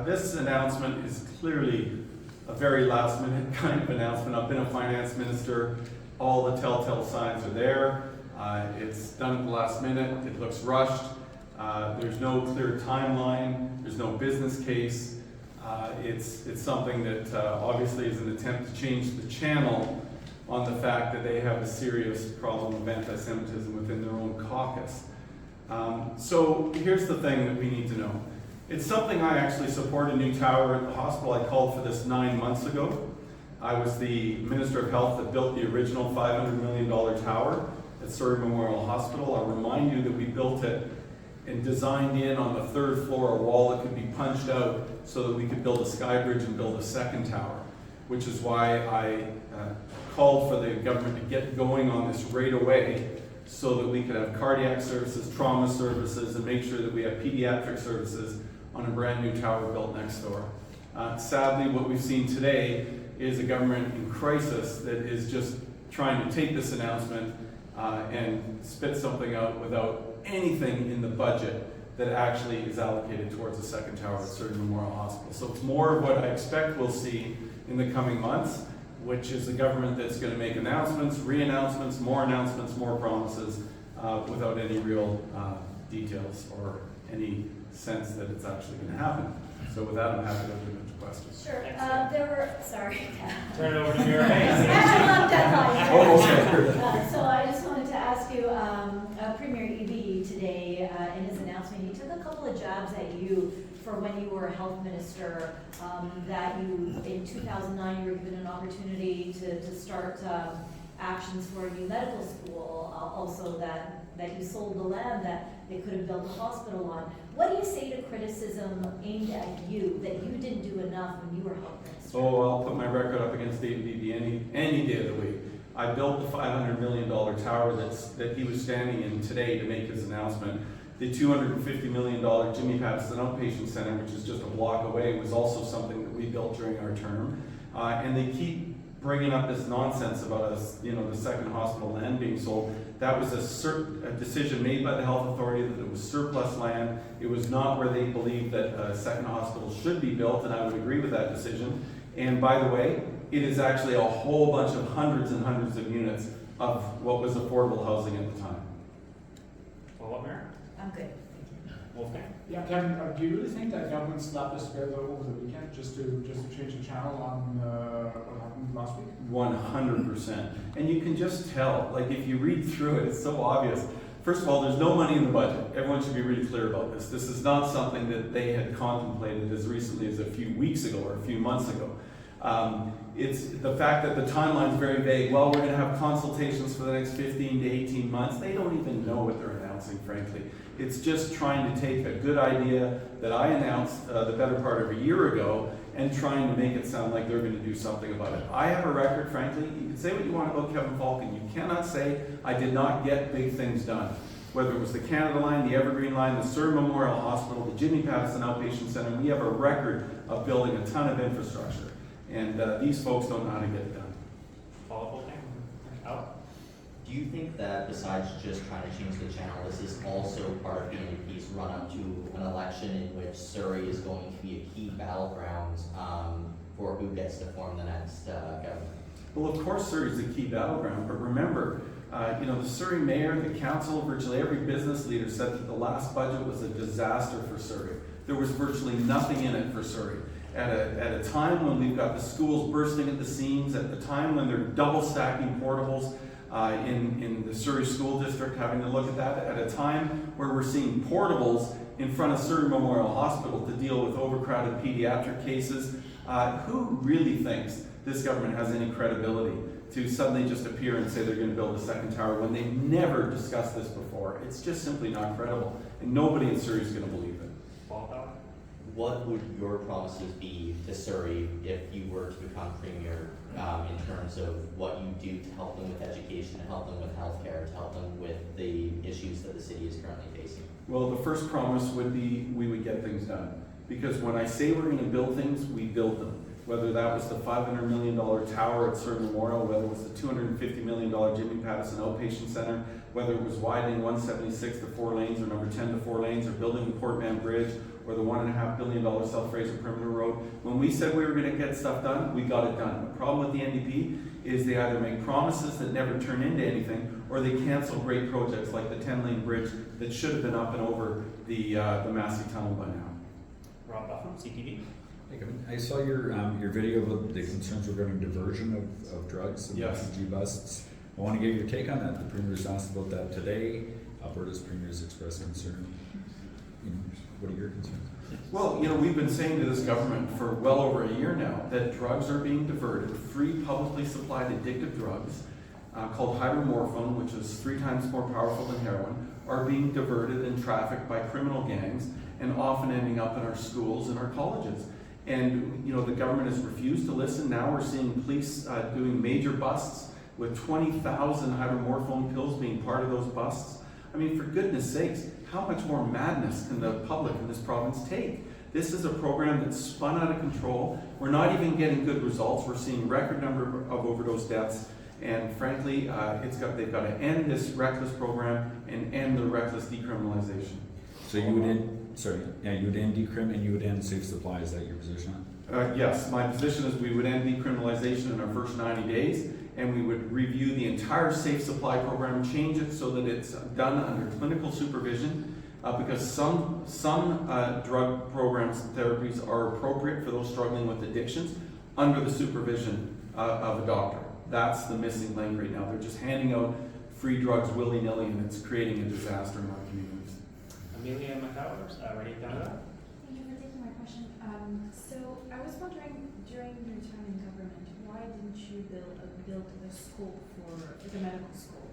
This announcement is clearly a very last minute kind of announcement. I've been a finance minister. All the telltale signs are there. It's done at the last minute. It looks rushed. There's no clear timeline. There's no business case. It's something that obviously is an attempt to change the channel on the fact that they have a serious problem of anti-Semitism within their own caucus. So here's the thing that we need to know. It's something I actually support, a new tower at the hospital. I called for this 9 months ago. I was the Minister of Health that built the original $500 million tower at Surrey Memorial Hospital. I'll remind you that we built it and designed in on the 3rd floor a wall that could be punched out so that we could build a sky bridge and build a second tower, which is why I called for the government to get going on this right away so that we could have cardiac services, trauma services, and make sure that we have pediatric services on a brand new tower built next door. Sadly, what we've seen today is a government in crisis that is just trying to take this announcement and spit something out without anything in the budget that actually is allocated towards a second tower at Surrey Memorial Hospital. So it's more of what I expect we'll see in the coming months, which is a government that's going to make announcements, re-announcements, more promises, without any real details or any sense that it's actually going to happen. So with that, I'm happy to open it to questions. Sure. Sorry. Turn it over to your So I just wanted to ask you, Premier Eby today, in his announcement, he took a couple of jabs at you for when you were health minister, that you, in 2009, you were given an opportunity to start actions for a new medical school, also that you sold the land that they could have built a hospital on. What do you say to criticism aimed at you that you didn't do enough when you were health minister? Oh, I'll put my record up against David Eby any day of the week. I built the $500 million tower that he was standing in today to make his announcement. The $250 million Jimmy Patterson Outpatient Center, which is just a block away, was also something that we built during our term. And they keep bringing up this nonsense about us, the second hospital land being sold. That was a decision made by the health authority that it was surplus land. It was not where they believed that a second hospital should be built, and I would agree with that decision. And by the way, it is actually a whole bunch of hundreds and hundreds of units of what was affordable housing at the time. Follow up, Mayor? I'm good. Wolfgang? Yeah, Kevin, do you really think that government slapped us together over the weekend just to change the channel on what happened last week? 100%. And you can just tell, like if you read through it, it's so obvious. First of all, there's no money in the budget. Everyone should be really clear about this. This is not something that they had contemplated as recently as a few weeks ago or a few months ago. It's the fact that the timeline is very vague. Well, we're going to have consultations for the next 15 to 18 months. They don't even know what they're announcing, frankly. It's just trying to take a good idea that I announced the better part of a year ago and trying to make it sound like they're going to do something about it. I have a record, frankly. You can say what you want about Kevin Falcon. You cannot say I did not get big things done. Whether it was the Canada Line, the Evergreen Line, the Surrey Memorial Hospital, the Jimmy Patterson Outpatient Center, we have a record of building a ton of infrastructure. And these folks don't know how to get it done. Follow up, Wolfgang? Al? Do you think that besides just trying to change the channel, this is also part of the NDP's run-up to an election in which Surrey is going to be a key battleground for who gets to form the next government? Well, of course Surrey is a key battleground, but remember, the Surrey mayor, the council, virtually every business leader said that the last budget was a disaster for Surrey. There was virtually nothing in it for Surrey. At a time when we've got the schools bursting at the seams, at the time when they're double stacking portables in the Surrey School District, having to look at that, at a time where we're seeing portables in front of Surrey Memorial Hospital to deal with overcrowded pediatric cases, who really thinks this government has any credibility to suddenly just appear and say they're going to build a second tower when they've never discussed this before? It's just simply not credible, and nobody in Surrey is going to believe it. Follow up? What would your promises be to Surrey if you were to become premier in terms of what you do to help them with education, to help them with healthcare, to help them with the issues that the city is currently facing? Well, the first promise would be we would get things done. Because when I say we're going to build things, we build them. Whether that was the $500 million tower at Surrey Memorial, whether it was the $250 million Jimmy Patterson Outpatient Center, whether it was widening 176 to 4 lanes or number 10 to 4 lanes, or building the Port Mann Bridge, or the $1.5 billion South Fraser Perimeter Road. When we said we were going to get stuff done, we got it done. The problem with the NDP is they either make promises that never turn into anything, or they cancel great projects like the 10-lane bridge that should have been up and over the Massey Tunnel by now. Rob Buffum, CTV. Hey, Kevin, I saw your video about the concerns regarding diversion of drugs and Yes. refugee busts. I want to get your take on that. The Premier's asked about that today. Alberta's Premier's expressed concern. What are your concerns? Well, we've been saying to this government for well over a year now that drugs are being diverted. Free, publicly supplied addictive drugs called hydromorphone, which is 3 times more powerful than heroin, are being diverted and trafficked by criminal gangs and often ending up in our schools and our colleges. And, the government has refused to listen. Now we're seeing police doing major busts with 20,000 hydromorphone pills being part of those busts. I mean, for goodness sakes, how much more madness can the public in this province take? This is a program that's spun out of control. We're not even getting good results. We're seeing record number of overdose deaths. And frankly, they've got to end this reckless program and end the reckless decriminalization. So you would end decrim and you would end safe supply. Is that your position on it? Yes, my position is we would end decriminalization in our first 90 days, and we would review the entire safe supply program, change it so that it's done under clinical supervision, because some drug programs and therapies are appropriate for those struggling with addictions under the supervision of a doctor. That's the missing link right now. They're just handing out free drugs willy-nilly, and it's creating a disaster in our communities. Amelia McCowers, Radio Canada. Thank you for taking my question. So I was wondering, during your time in government, why didn't you build the school for the medical school,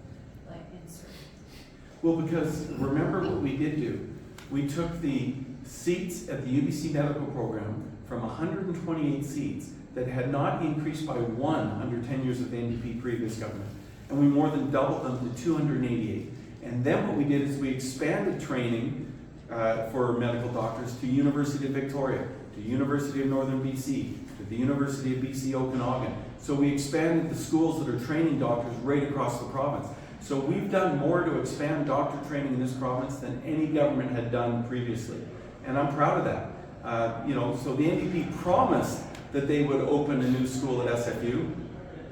like in Surrey? Well, because remember what we did do. We took the seats at the UBC medical program from 128 seats that had not increased by 1 under 10 years of the NDP previous government, and we more than doubled them to 288. And then what we did is we expanded training for medical doctors to University of Victoria, to University of Northern BC, to the University of BC Okanagan. So we expanded the schools that are training doctors right across the province. So we've done more to expand doctor training in this province than any government had done previously. And I'm proud of that. So the NDP promised that they would open a new school at SFU.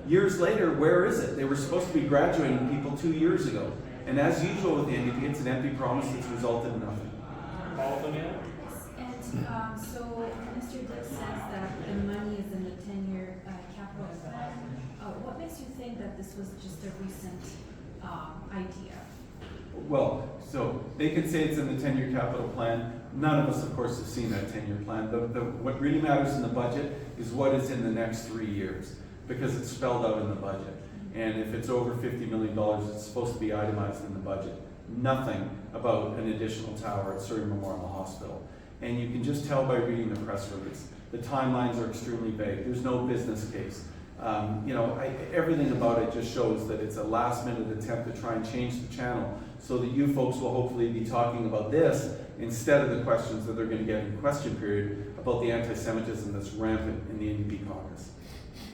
Years later, where is it? They were supposed to be graduating people 2 years ago. And as usual with the NDP, it's an empty promise that's resulted in nothing. Paul Amelia. And so Mr. Dick says that the money is in the 10-year capital plan. What makes you think that this was just a recent idea? Well, so they could say it's in the 10-year capital plan. None of us, of course, have seen that 10-year plan. What really matters in the budget is what is in the next 3 years, because it's spelled out in the budget. And if it's over $50 million, it's supposed to be itemized in the budget. Nothing about an additional tower at Surrey Memorial Hospital. And you can just tell by reading the press release. The timelines are extremely vague. There's no business case. Everything about it just shows that it's a last-minute attempt to try and change the channel so that you folks will hopefully be talking about this instead of the questions that they're going to get in question period about the anti-Semitism that's rampant in the NDP caucus.